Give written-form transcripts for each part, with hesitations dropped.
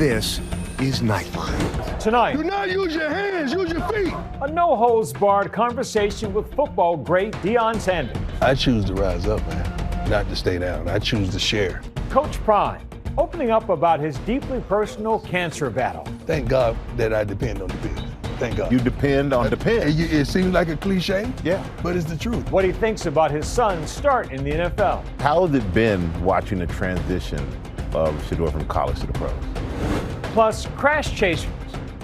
This is Nightline. Tonight, Do not use your hands, use your feet. a no-holds-barred conversation with football great Deion Sanders. I choose to rise up, man, not to stay down. I choose to share. Coach Prime, opening up about his deeply personal cancer battle. Thank God that I depend on the field. Thank God. You depend on depend. It seems like a cliche, Yeah. but it's the truth. What he thinks about his son's start in the NFL. How has it been watching the transition of Shedeur from college to the pros? Plus, crash chasers.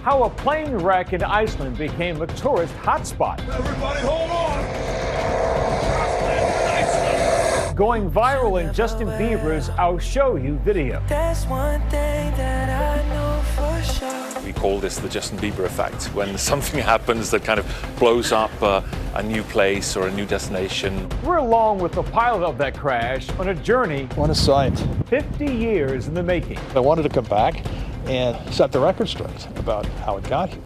How a plane wreck in Iceland became a tourist hotspot. Everybody hold on. Going viral in Justin Bieber's I'll Show You video. There's one thing that I know for sure. We call this the Justin Bieber effect, when something happens that kind of blows up a new place or a new destination. We're along with the pilot of that crash on a journey What a sight. 50 years in the making. I wanted to come back and set the record straight about how it got here.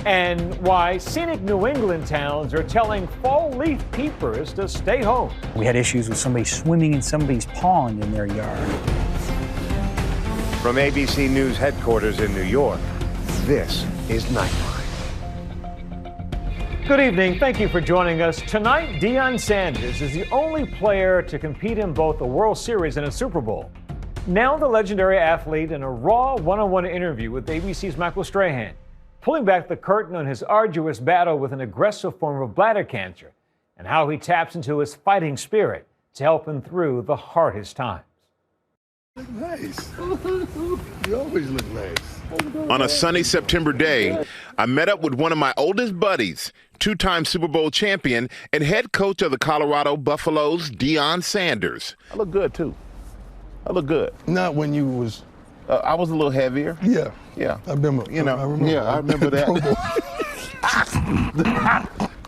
And why scenic New England towns are telling fall leaf peepers to stay home. We had issues with somebody swimming in somebody's pond in their yard. From ABC News headquarters in New York, this is Nightline. Good evening. Thank you for joining us. Tonight, Deion Sanders is the only player to compete in both a World Series and a Super Bowl. Now the legendary athlete in a raw one-on-one interview with ABC's Michael Strahan, pulling back the curtain on his arduous battle with an aggressive form of bladder cancer and how he taps into his fighting spirit to help him through the hardest times. Look nice. You always look nice. On a sunny September day, I met up with one of my oldest buddies, two-time Super Bowl champion and head coach of the Colorado Buffaloes, Deion Sanders. I look good, too. I look good. Not when you was. I was a little heavier. Yeah. Yeah. I remember. You know, I remember. yeah, I remember that.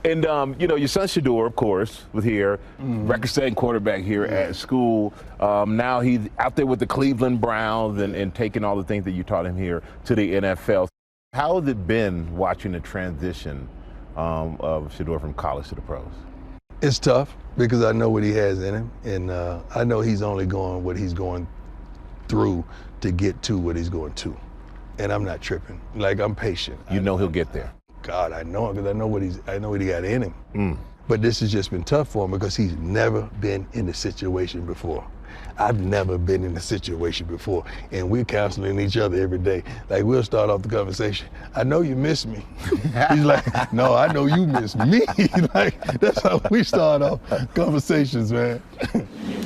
And, your son Shedeur, of course, was here, record-setting quarterback here at school. Now he's out there with the Cleveland Browns and taking all the things that you taught him here to the NFL. How has it been watching the transition of Shedeur from college to the pros? It's tough because I know what he has in him, and I know he's only going what he's going through to get to what he's going to. And I'm not tripping. Like, I'm patient. You know he'll get there. God, I know it because I know what he got in him. But this has just been tough for him because he's never been in a situation before. I've never been in a situation before, and we're counseling each other every day. Like, we'll start off the conversation. I know you miss me. He's like, no, I know you miss me. Like, that's how we start off conversations, man.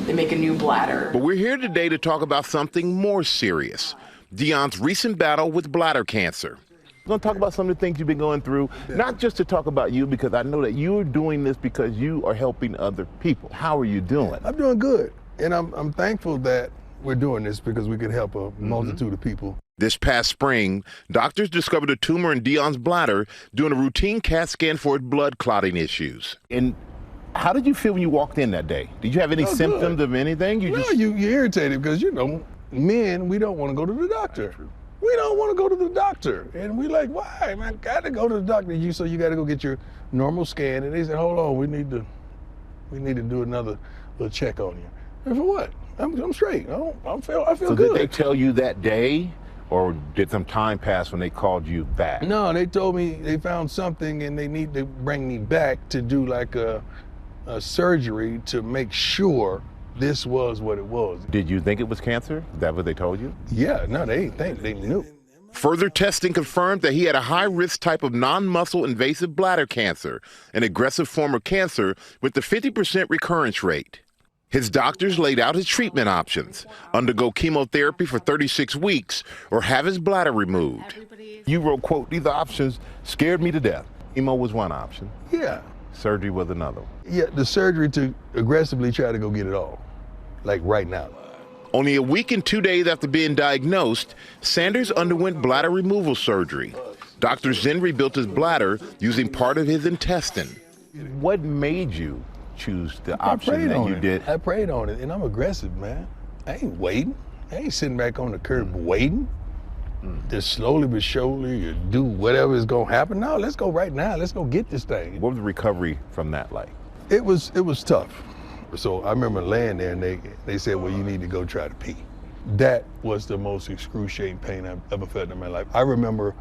They make a new bladder. But we're here today to talk about something more serious, Deion's recent battle with bladder cancer. We're going to talk about some of the things you've been going through, not just to talk about you, because I know that you're doing this because you are helping other people. How are you doing? I'm doing good, and I'm thankful that we're doing this because we can help a multitude of people. This past spring, doctors discovered a tumor in Deion's bladder doing a routine CAT scan for blood clotting issues. And how did you feel when you walked in that day? Did you have any symptoms of anything? You're irritated because, men, we don't want to go to the doctor. We don't want to go to the doctor. And we like, why, man? Got to go to the doctor. So you got to go get your normal scan. And they said, hold on, we need to do another little check on you. And for what? I'm straight. I feel so good. Did they tell you that day, or did some time pass when they called you back? No, they told me they found something and they need to bring me back to do like a surgery to make sure this was what it was. Did you think it was cancer? Is that what they told you? Yeah, no, they didn't think, they knew. Further testing confirmed that he had a high-risk type of non-muscle invasive bladder cancer, an aggressive form of cancer with a 50% recurrence rate. His doctors laid out his treatment options: undergo chemotherapy for 36 weeks or have his bladder removed. You wrote, quote, "These options scared me to death." Chemo was one option. Yeah. Surgery was another. Yeah, the surgery to aggressively try to go get it all, like right now. Only a week and 2 days after being diagnosed, Sanders underwent bladder removal surgery. Doctors then rebuilt his bladder using part of his intestine. What made you choose the option that you did? I prayed on it, and I'm aggressive, man. I ain't waiting. I ain't sitting back on the curb waiting. Just slowly but surely you do whatever is gonna happen. No, let's go right now. Let's go get this thing. What was the recovery from that like? It was tough. So I remember laying there and they said, well, you need to go try to pee. That was the most excruciating pain I've ever felt in my life. I remember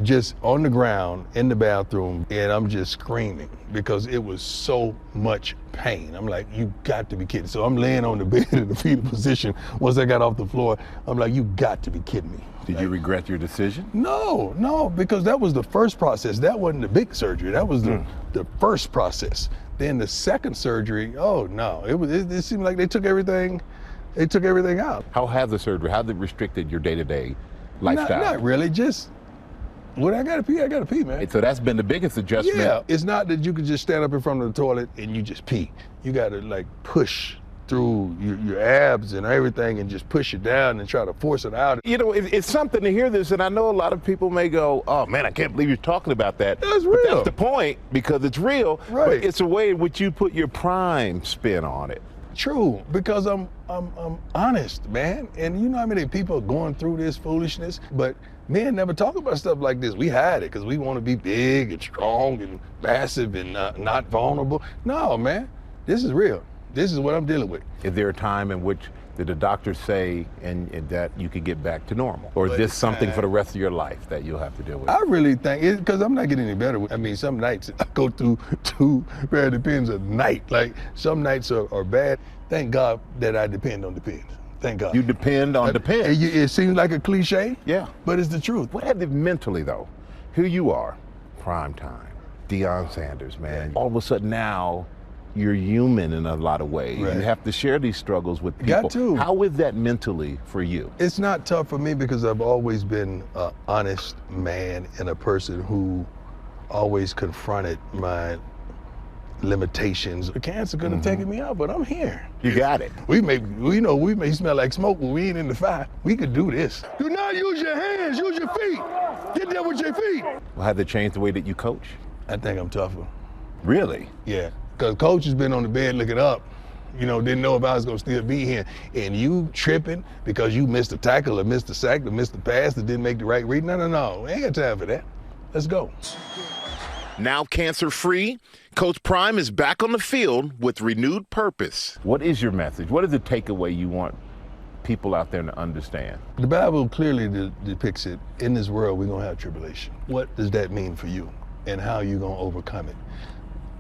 just on the ground in the bathroom, and I'm just screaming because it was so much pain. I'm like, you got to be kidding. So I'm laying on the bed in the fetal position. Once I got off the floor, I'm like, you got to be kidding me. Did you regret your decision? No, because that was the first process. That wasn't the big surgery. That was the first process. Then the second surgery, oh no, it seemed like they took everything out. How has the surgery, how has it restricted your day-to-day lifestyle? Not really, just when I gotta pee, man. So that's been the biggest adjustment. Yeah, it's not that you can just stand up in front of the toilet and you just pee. You gotta like push through your abs and everything and just push it down and try to force it out. You know, it's something to hear this, and I know a lot of people may go, oh man, I can't believe you're talking about that. That's real. But that's the point, because it's real, right. But it's a way in which you put your prime spin on it. True, because I'm honest, man. And you know how many people are going through this foolishness, but men never talk about stuff like this. We hide it because we want to be big and strong and massive and not vulnerable. No, man, this is real. This is what I'm dealing with. Is there a time in which did the doctors say and that you could get back to normal? Or is this something for the rest of your life that you'll have to deal with? I really think it, because I'm not getting any better. I mean, some nights I go through 2 pair of Depends a night. Like, some nights are bad. Thank God that I depend on Depends. Thank God. You depend on Depends. It seems like a cliche. Yeah. But it's the truth. What happened mentally, though? Here you are, prime time, Deion Sanders, man. All of a sudden now, you're human in a lot of ways. Right. You have to share these struggles with people. Got to. How is that mentally for you? It's not tough for me because I've always been an honest man and a person who always confronted my limitations. The cancer could have taken me out, but I'm here. You got it. We may smell like smoke, but we ain't in the fire. We could do this. Do not use your hands, use your feet. Get there with your feet. Well, have they changed the way that you coach? I think I'm tougher. Really? Yeah. Because coach has been on the bed looking up, didn't know if I was going to still be here. And you tripping because you missed a tackle or missed a sack or missed a pass that didn't make the right read. No. We ain't got time for that. Let's go. Now cancer-free, Coach Prime is back on the field with renewed purpose. What is your message? What is the takeaway you want people out there to understand? The Bible clearly depicts it. In this world, we're going to have tribulation. What does that mean for you? And how are you going to overcome it?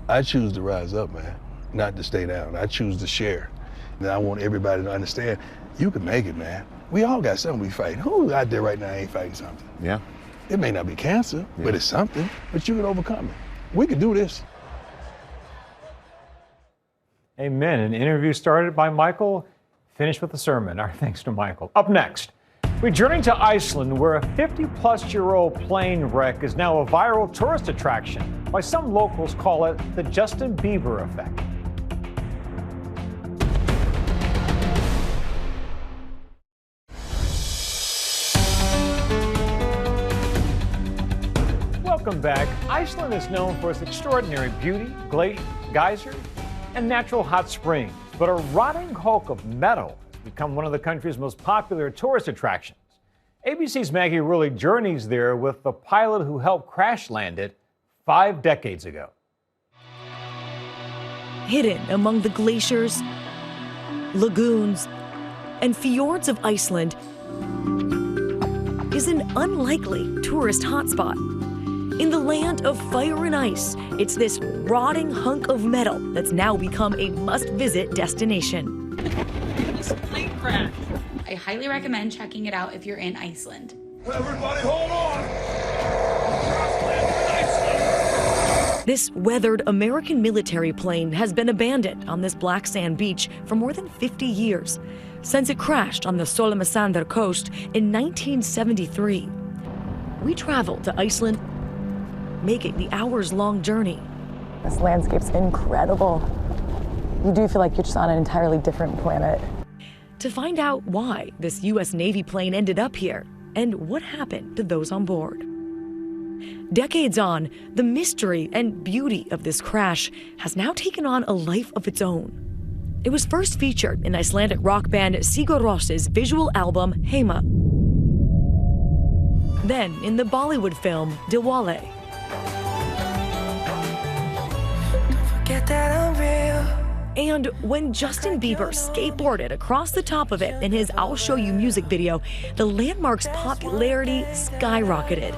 I choose to rise up, man, not to stay down. I choose to share. And I want everybody to understand, you can make it, man. We all got something we fight. Who out there right now ain't fighting something? Yeah. It may not be cancer, but it's something. But you can overcome it. We can do this. Amen. An interview started by Michael, finished with a sermon. Our thanks to Michael. Up next, we journey to Iceland, where a 50-plus-year-old plane wreck is now a viral tourist attraction. Why some locals call it the Justin Bieber effect. Welcome back. Iceland is known for its extraordinary beauty, glaciers, geysers, and natural hot springs. But a rotting hulk of metal has become one of the country's most popular tourist attractions. ABC's Maggie Rulli journeys there with the pilot who helped crash land it 5 decades ago. Hidden among the glaciers, lagoons, and fjords of Iceland is an unlikely tourist hotspot. In the land of fire and ice, it's this rotting hunk of metal that's now become a must-visit destination. This plane crash. I highly recommend checking it out if you're in Iceland. Everybody hold on! This weathered American military plane has been abandoned on this black sand beach for more than 50 years, since it crashed on the Sólemasander coast in 1973. We traveled to Iceland, making the hours-long journey. This landscape's incredible. You do feel like you're just on an entirely different planet. To find out why this U.S. Navy plane ended up here and what happened to those on board. Decades on, the mystery and beauty of this crash has now taken on a life of its own. It was first featured in Icelandic rock band Sigur Rós' visual album Heima. Then in the Bollywood film Diwali. Forget that I'm real. And when Justin Bieber skateboarded across the top of it in his I'll Show You music video, the landmark's popularity skyrocketed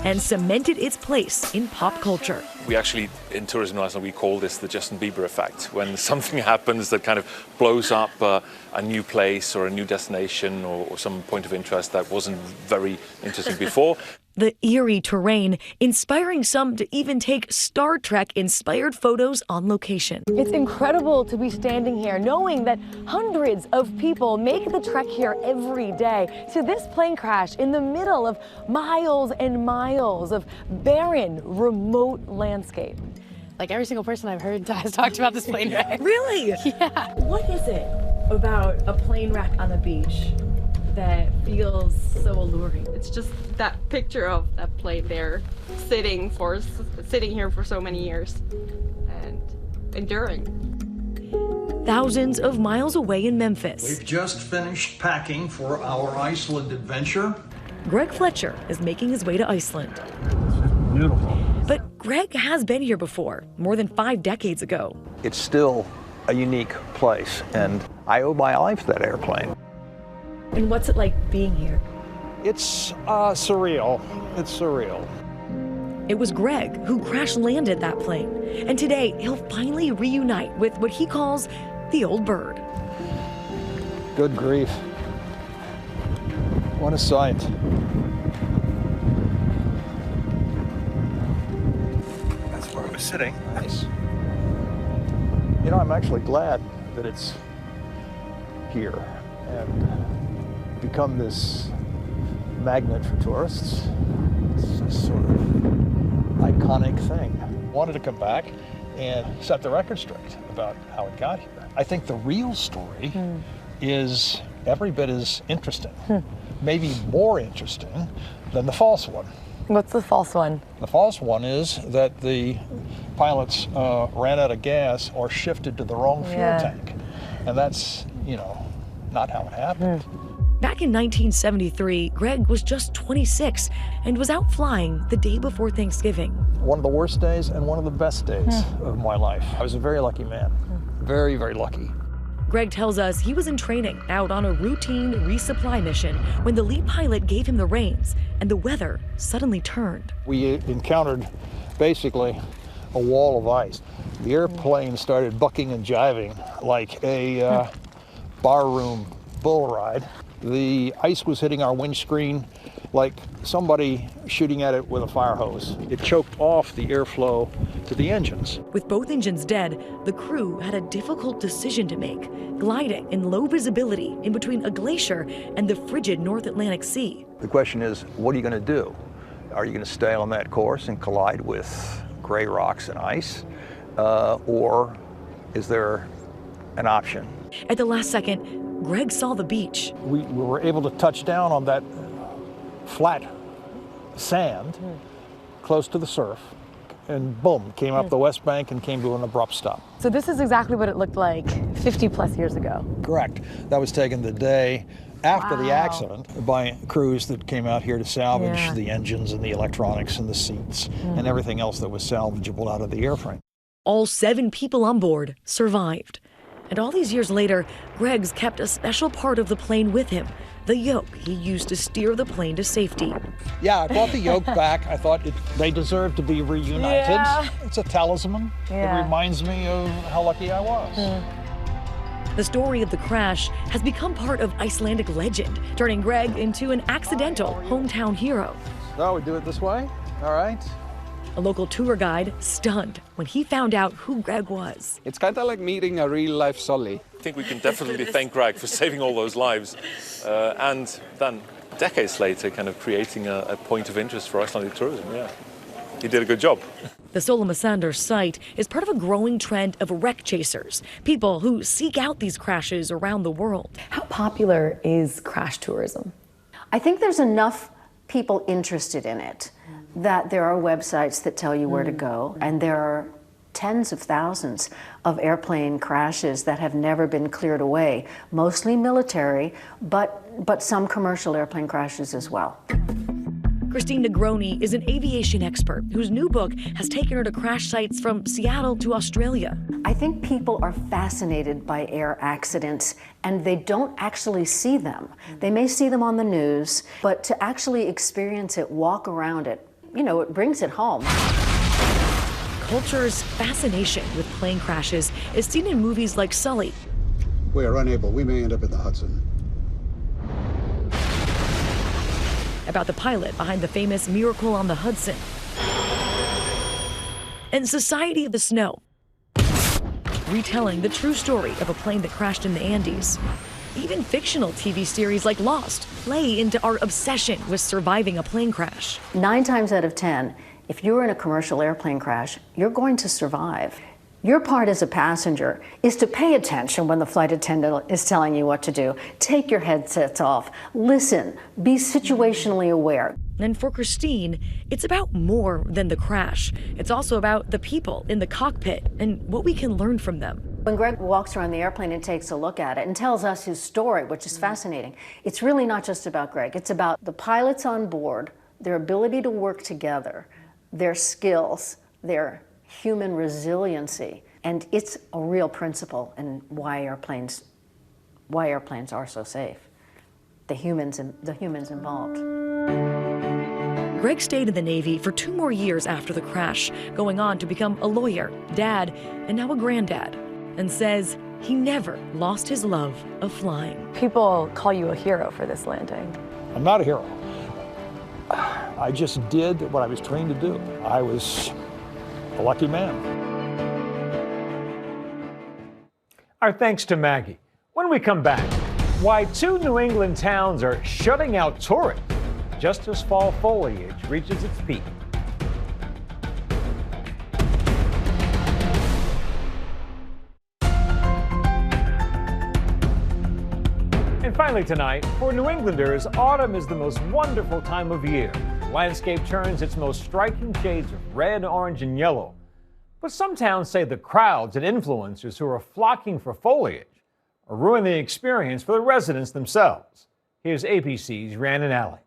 and cemented its place in pop culture. We actually, in tourism in Iceland, we call this the Justin Bieber effect. When something happens that kind of blows up a new place or a new destination or some point of interest that wasn't very interesting before. The eerie terrain inspiring some to even take Star Trek-inspired photos on location. It's incredible to be standing here knowing that hundreds of people make the trek here every day to this plane crash in the middle of miles and miles of barren, remote landscape. Like every single person I've heard has talked about this plane wreck. Really? Yeah. What is it about a plane wreck on the beach that feels so alluring? It's just that picture of that plane there sitting here for so many years and enduring. Thousands of miles away in Memphis, We've just finished packing for our Iceland adventure. Greg Fletcher is making his way to Iceland. Beautiful. But Greg has been here before, more than 5 decades ago. It's still a unique place, and I owe my life to that airplane. And what's it like being here? It's surreal. It's surreal. It was Greg who crash-landed that plane, and today he'll finally reunite with what he calls the old bird. Good grief. What a sight. That's where I was sitting. Nice. You know, I'm actually glad that it's here and become this magnet for tourists. It's this sort of iconic thing. Wanted to come back and set the record straight about how it got here. I think the real story is every bit as interesting, maybe more interesting than the false one. What's the false one? The false one is that the pilots ran out of gas or shifted to the wrong fuel tank. And that's, you know, not how it happened. Back in 1973, Greg was just 26 and was out flying the day before Thanksgiving. One of the worst days and one of the best days of my life. I was a very lucky man. Very, very lucky. Greg tells us he was in training out on a routine resupply mission when the lead pilot gave him the reins and the weather suddenly turned. We encountered basically a wall of ice. The airplane started bucking and jiving like a barroom bull ride. The ice was hitting our windscreen like somebody shooting at it with a fire hose. It choked off the airflow to the engines. With both engines dead, the crew had a difficult decision to make, gliding in low visibility in between a glacier and the frigid North Atlantic Sea. The question is, what are you going to do? Are you going to stay on that course and collide with gray rocks and ice? Or is there an option? At the last second, Greg saw the beach. We were able to touch down on that flat sand close to the surf, and boom, came up the west bank and came to an abrupt stop. So this is exactly what it looked like 50 plus years ago. Correct. That was taken the day after the accident by crews that came out here to salvage the engines and the electronics and the seats and everything else that was salvageable out of the airframe. All 7 people on board survived. And all these years later, Greg's kept a special part of the plane with him, the yoke he used to steer the plane to safety. Yeah, I brought the yoke back. I thought they deserved to be reunited. Yeah. It's a talisman. Yeah. It reminds me of how lucky I was. The story of the crash has become part of Icelandic legend, turning Greg into an accidental hometown hero. So we do it this way, all right? A local tour guide stunned when he found out who Greg was. It's kind of like meeting a real-life Sully. I think we can definitely thank Greg for saving all those lives and then decades later kind of creating a point of interest for Icelandic tourism. Yeah, he did a good job. The Sanders site is part of a growing trend of wreck chasers, people who seek out these crashes around the world. How popular is crash tourism? I think there's enough people interested in it that there are websites that tell you where to go, and there are tens of thousands of airplane crashes that have never been cleared away, mostly military, but some commercial airplane crashes as well. Christine Negroni is an aviation expert whose new book has taken her to crash sites from Seattle to Australia. I think people are fascinated by air accidents and they don't actually see them. They may see them on the news, but to actually experience it, walk around it, it brings it home. Culture's fascination with plane crashes is seen in movies like Sully. We are unable. We may end up in the Hudson. About the pilot behind the famous Miracle on the Hudson. And Society of the Snow, retelling the true story of a plane that crashed in the Andes. Even fictional TV series like Lost play into our obsession with surviving a plane crash. 9 times out of 10, if you're in a commercial airplane crash, you're going to survive. Your part as a passenger is to pay attention when the flight attendant is telling you what to do. Take your headsets off, listen, be situationally aware. And for Christine, it's about more than the crash. It's also about the people in the cockpit and what we can learn from them. When Greg walks around the airplane and takes a look at it and tells us his story, which is fascinating, it's really not just about Greg. It's about the pilots on board, their ability to work together, their skills, their human resiliency, and it's a real principle in why airplanes are so safe. The humans involved. Greg stayed in the Navy for 2 more years after the crash, going on to become a lawyer, dad, and now a granddad, and says he never lost his love of flying. People call you a hero for this landing. I'm not a hero. I just did what I was trained to do. I was a lucky man. Our thanks to Maggie. When we come back, why 2 New England towns are shutting out tourists just as fall foliage reaches its peak. And finally tonight, for New Englanders, autumn is the most wonderful time of year. The landscape turns its most striking shades of red, orange, and yellow. But some towns say the crowds and influencers who are flocking for foliage are ruining the experience for the residents themselves. Here's ABC's Rhiannon Alley.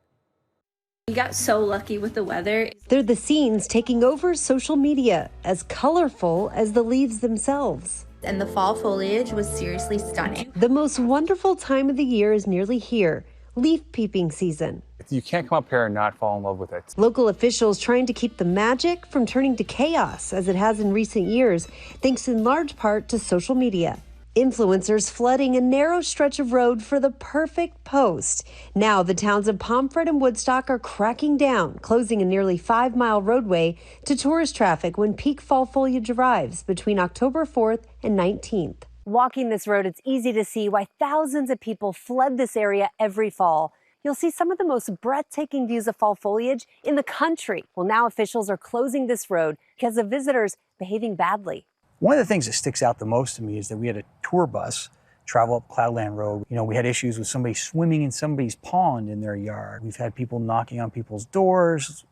We got so lucky with the weather. They're the scenes taking over social media, as colorful as the leaves themselves. And the fall foliage was seriously stunning. The most wonderful time of the year is nearly here, leaf peeping season. You can't come up here and not fall in love with it. Local officials trying to keep the magic from turning to chaos, as it has in recent years, thanks in large part to social media. Influencers flooding a narrow stretch of road for the perfect post. Now the towns of Pomfret and Woodstock are cracking down, closing a nearly 5-mile roadway to tourist traffic when peak fall foliage arrives between October 4th and 19th. Walking this road, it's easy to see why thousands of people flood this area every fall. You'll see some of the most breathtaking views of fall foliage in the country. Well, now officials are closing this road because of visitors behaving badly. One of the things that sticks out the most to me is that we had a tour bus travel up Cloudland Road. We had issues with somebody swimming in somebody's pond in their yard. We've had people knocking on people's doors,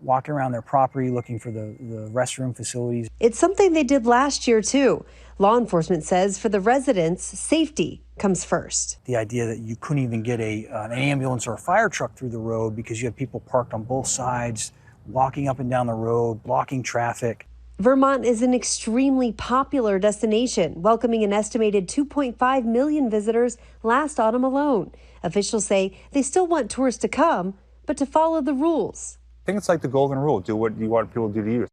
walking around their property looking for the restroom facilities. It's something they did last year, too. Law enforcement says for the residents, safety comes first. The idea that you couldn't even get an ambulance or a fire truck through the road because you had people parked on both sides, walking up and down the road, blocking traffic. Vermont is an extremely popular destination, welcoming an estimated 2.5 million visitors last autumn alone. Officials say they still want tourists to come, but to follow the rules. I think it's like the golden rule. Do what you want people to do to you.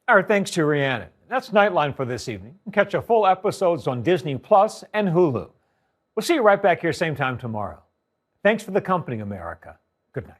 Our thanks to Rhiannon. That's Nightline for this evening. You can catch our full episodes on Disney Plus and Hulu. We'll see you right back here same time tomorrow. Thanks for the company, America. Good night.